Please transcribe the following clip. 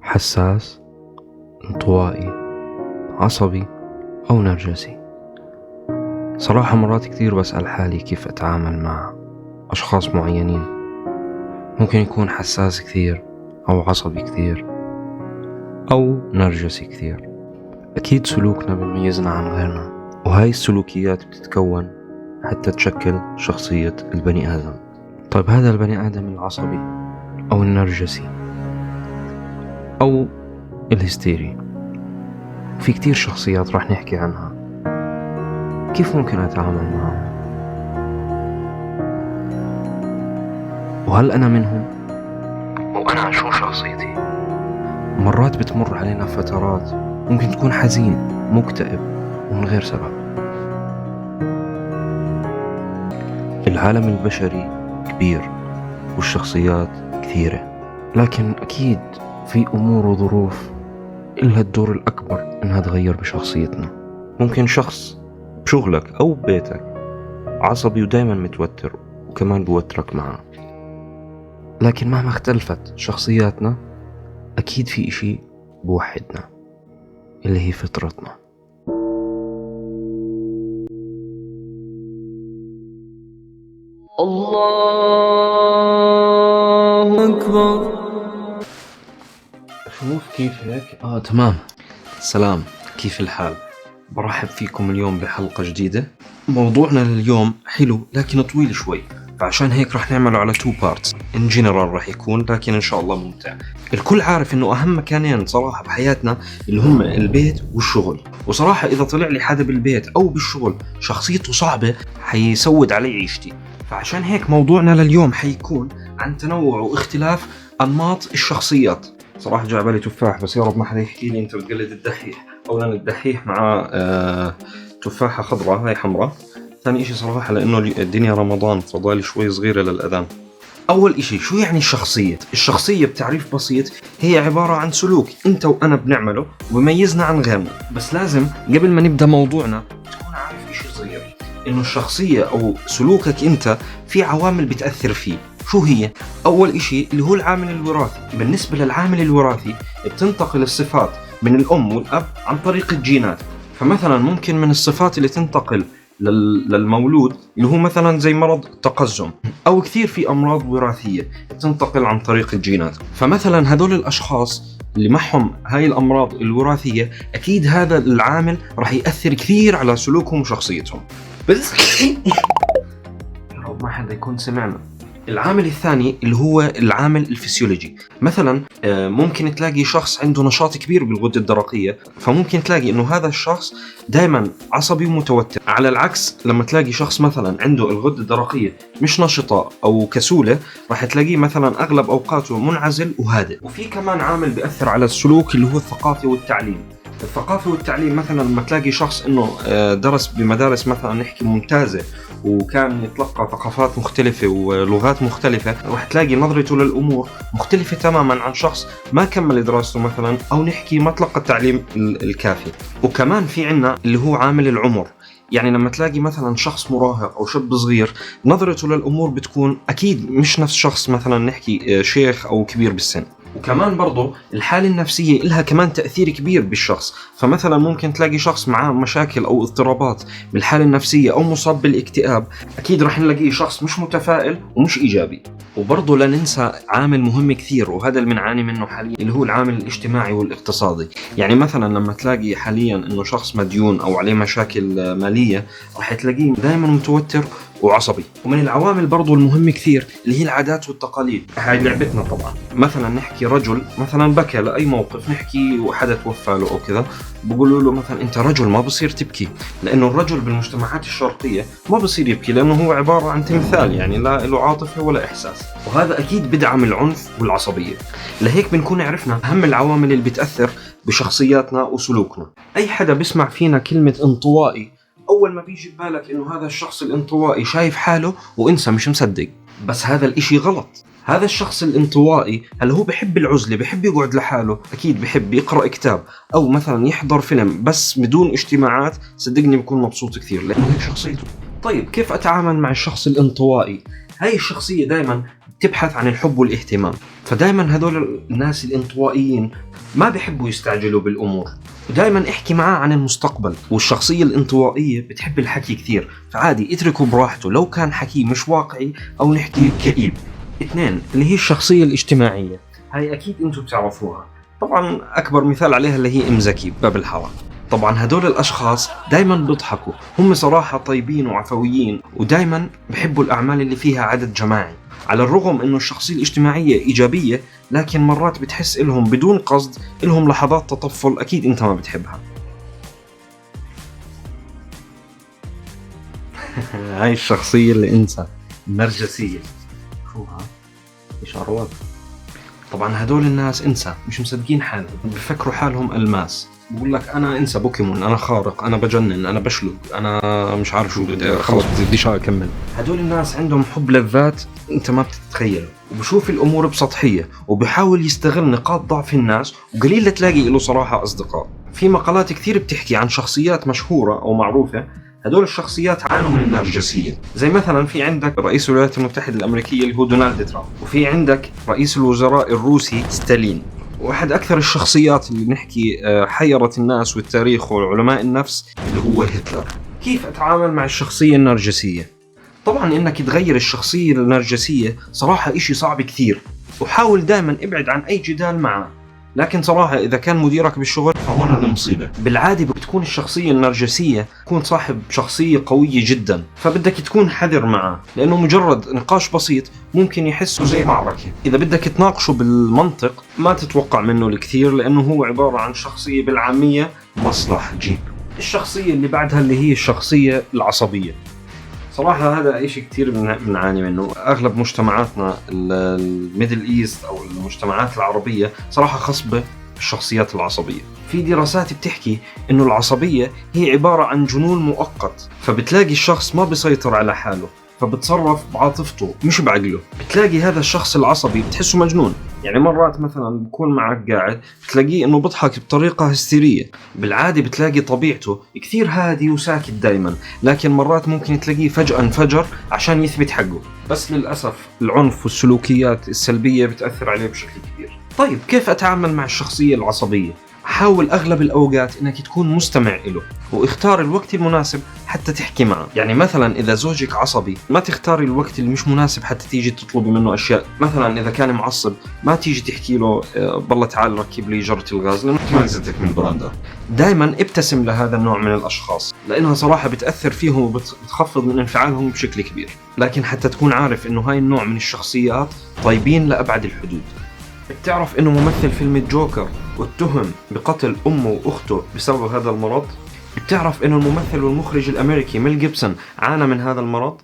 حساس، انطوائي، عصبي أو نرجسي. صراحة مرات كثير بسأل حالي كيف أتعامل مع أشخاص معينين. ممكن يكون حساس كثير أو عصبي كثير أو نرجسي كثير. أكيد سلوكنا بيميزنا عن غيرنا، وهاي السلوكيات بتتكون حتى تشكل شخصية البني آدم. طيب هذا البني آدم العصبي أو النرجسي أو الهستيري، في كتير شخصيات راح نحكي عنها. كيف ممكن أتعامل معهم؟ وهل أنا منهم؟ وأنا شو شخصيتي؟ مرات بتمر علينا فترات ممكن تكون حزين، مكتئب ومن غير سبب. العالم البشري كبير والشخصيات كثيرة، لكن أكيد في أمور وظروف إلها الدور الأكبر إنها تغير بشخصيتنا. ممكن شخص بشغلك أو ببيتك عصبي ودايما متوتر وكمان بوترك معه، لكن مهما اختلفت شخصياتنا أكيد في إشي بوحدنا اللي هي فطرتنا. الله أكبر. شوف كيف هيك؟ تمام. سلام، كيف الحال؟ برحب فيكم اليوم بحلقة جديدة. موضوعنا لليوم حلو لكن طويل شوي، فعشان هيك رح نعمله على 2 parts. in general رح يكون، لكن إن شاء الله ممتع. الكل عارف إنه أهم مكانين صراحة بحياتنا اللي هم البيت والشغل، وصراحة إذا طلع لي حدا بالبيت أو بالشغل شخصيته صعبة حيسود علي عيشتي. فعشان هيك موضوعنا لليوم حيكون عن تنوع واختلاف أنماط الشخصيات. صراحة جاء بالي تفاح، بس يا رب ما حدا يحكي لي أنت بتقلد الدحيح. أولا الدحيح مع تفاحة خضراء هاي حمراء. ثاني إشي صراحة لأنه الدنيا رمضان فضالي شوي صغيرة للأذان. أول إشي، شو يعني الشخصية؟ الشخصية بتعريف بسيط هي عبارة عن سلوك أنت وأنا بنعمله وبيميزنا عن غيرنا. بس لازم قبل ما نبدأ موضوعنا تكون عارف إشي صغير، إنه الشخصية أو سلوكك أنت في عوامل بتأثر فيه. شو هي؟ أول إشي اللي هو العامل الوراثي. بالنسبة للعامل الوراثي بتنتقل الصفات من الأم والأب عن طريق الجينات. فمثلا ممكن من الصفات اللي تنتقل للمولود اللي هو مثلا زي مرض التقزم، أو كثير في أمراض وراثية تنتقل عن طريق الجينات. فمثلا هذول الأشخاص اللي معهم هاي الأمراض الوراثية أكيد هذا العامل راح يأثر كثير على سلوكهم وشخصيتهم. بس ما حدا يكون سمعنا. العامل الثاني اللي هو العامل الفسيولوجي. مثلا ممكن تلاقي شخص عنده نشاط كبير بالغدة الدرقية، فممكن تلاقي انه هذا الشخص دائما عصبي ومتوتر. على العكس لما تلاقي شخص مثلا عنده الغدة الدرقية مش نشطة او كسولة، راح تلاقيه مثلا اغلب اوقاته منعزل وهادئ. وفي كمان عامل بيأثر على السلوك اللي هو الثقافة والتعليم. الثقافة والتعليم مثلا لما تلاقي شخص انه درس بمدارس مثلا نحكي ممتازة وكان يتلقى ثقافات مختلفة ولغات مختلفة، راح تلاقي نظرته للأمور مختلفة تماما عن شخص ما كمل دراسته مثلا أو نحكي ما تلقى التعليم الكافي. وكمان في عنا اللي هو عامل العمر. يعني لما تلاقي مثلا شخص مراهق أو شاب صغير نظرته للأمور بتكون أكيد مش نفس شخص مثلا نحكي شيخ أو كبير بالسن. وكمان برضو الحالة النفسية إلها كمان تأثير كبير بالشخص. فمثلا ممكن تلاقي شخص معاه مشاكل أو اضطرابات بالحالة النفسية أو مصاب بالاكتئاب، أكيد رح نلاقيه شخص مش متفائل ومش إيجابي. وبرضو لا ننسى عامل مهم كثير، وهذا اللي بنعاني منه حاليا، اللي هو العامل الاجتماعي والاقتصادي. يعني مثلا لما تلاقي حاليا إنه شخص مديون أو عليه مشاكل مالية، رح تلاقيه دائما متوتر وعصبي. ومن العوامل برضو المهم كثير اللي هي العادات والتقاليد. هاي لعبتنا طبعا. مثلا نحكي رجل مثلا بكى لأي موقف، نحكي وحدا توفى له أو كذا، بقولوا له مثلا أنت رجل ما بصير تبكي، لأنه الرجل بالمجتمعات الشرقية ما بصير يبكي لأنه هو عبارة عن تمثال، يعني لا له عاطفة ولا إحساس. وهذا أكيد بدعم العنف والعصبية. لهيك بنكون عرفنا أهم العوامل اللي بتأثر بشخصياتنا وسلوكنا. أي حدا بسمع فينا كلمة انطوائي أول ما بيجي ببالك إنه هذا الشخص الانطوائي شايف حاله وإنسى مش مصدق. بس هذا الإشي غلط. هذا الشخص الانطوائي هل هو بحب العزلة، بحب يقعد لحاله؟ أكيد بحب يقرأ كتاب أو مثلا يحضر فيلم بس بدون اجتماعات، صدقني بكون مبسوط كثير لأنه هي شخصيته. طيب كيف أتعامل مع الشخص الانطوائي؟ هاي الشخصية دايما تبحث عن الحب والاهتمام. فدايما هذول الناس الانطوائيين ما بيحبوا يستعجلوا بالأمور، ودايما احكي معاه عن المستقبل. والشخصية الانطوائية بتحب الحكي كثير، فعادي اتركه براحته لو كان حكي مش واقعي أو نحكي كئيب. 2 اللي هي الشخصية الاجتماعية، هاي أكيد أنتم بتعرفوها، طبعا أكبر مثال عليها اللي هي أم زكي باب الحارة. طبعا هدول الأشخاص دايما بيضحكوا، هم صراحة طيبين وعفويين، ودايما بحبوا الأعمال اللي فيها عدد جماعي. على الرغم أنه الشخصية الاجتماعية إيجابية، لكن مرات بتحس إلهم بدون قصد إلهم لحظات تطفل أكيد أنت ما بتحبها. هاي الشخصية اللي انسى النرجسية، شوها إشارات. طبعا هدول الناس انسى مش مصدقين حالهم، بفكروا حالهم ألماس، بقول لك أنا انسى بوكيمون، أنا خارق، أنا بجنن، أنا بشلق، أنا مش عارف شو، خلص بديش أكمل. هدول الناس عندهم حب لذات أنت ما بتتخيل، وبشوف الأمور بسطحية، وبحاول يستغل نقاط ضعف الناس، وقليل تلاقي له صراحة أصدقاء. في مقالات كثير بتحكي عن شخصيات مشهورة أو معروفة هدول الشخصيات عانوا من النرجسية، زي مثلا في عندك رئيس الولايات المتحدة الأمريكية اللي هو دونالد ترامب، وفي عندك رئيس الوزراء الروسي ستالين، واحد أكثر الشخصيات اللي نحكي حيرت الناس والتاريخ وعلماء النفس اللي هو هتلر. كيف أتعامل مع الشخصية النرجسية؟ طبعا إنك تغير الشخصية النرجسية صراحة إشي صعب كثير، وحاول دائما ابعد عن أي جدال معه. لكن صراحة إذا كان مديرك بالشغل فهون المصيبة. بالعادة بتكون الشخصية النرجسية تكون صاحب شخصية قوية جدا، فبدك تكون حذر معه، لأنه مجرد نقاش بسيط ممكن يحسه زي معركة. إذا بدك تناقشه بالمنطق ما تتوقع منه الكثير، لأنه هو عبارة عن شخصية بالعامية مصلح جيب. الشخصية اللي بعدها اللي هي الشخصية العصبية، صراحة هذا إشي كتير بنعاني منه. أغلب مجتمعاتنا الميدل إيست أو المجتمعات العربية صراحة خصبة الشخصيات العصبية. في دراسات بتحكي إنه العصبية هي عبارة عن جنون مؤقت، فبتلاقي الشخص ما بيسيطر على حاله، فبتصرف بعاطفته مش بعقله. بتلاقي هذا الشخص العصبي بتحسه مجنون، يعني مرات مثلا بكون معك قاعد بتلاقيه انه بضحك بطريقة هستيرية. بالعادة بتلاقي طبيعته كثير هادي وساكت دايما، لكن مرات ممكن تلاقيه فجأة انفجر عشان يثبت حقه. بس للأسف العنف والسلوكيات السلبية بتأثر عليه بشكل كبير. طيب كيف أتعامل مع الشخصية العصبية؟ حاول أغلب الأوقات إنك تكون مستمع له، واختار الوقت المناسب حتى تحكي معه. يعني مثلا إذا زوجك عصبي ما تختاري الوقت اللي مش مناسب حتى تيجي تطلبي منه أشياء. مثلا إذا كان معصب ما تيجي تحكي له بالله تعال ركب لي جرة الغاز لأنه ما نزلتك من البرندة. دائما ابتسم لهذا النوع من الأشخاص، لأنها صراحة بتأثر فيهم وبتخفض من انفعالهم بشكل كبير. لكن حتى تكون عارف إنه هاي النوع من الشخصيات طيبين لأبعد الحدود. بتعرف إنه ممثل فيلم الجوكر واتهم بقتل أمه وأخته بسبب هذا المرض؟ بتعرف إنه الممثل والمخرج الأمريكي ميل جيبسون عانى من هذا المرض؟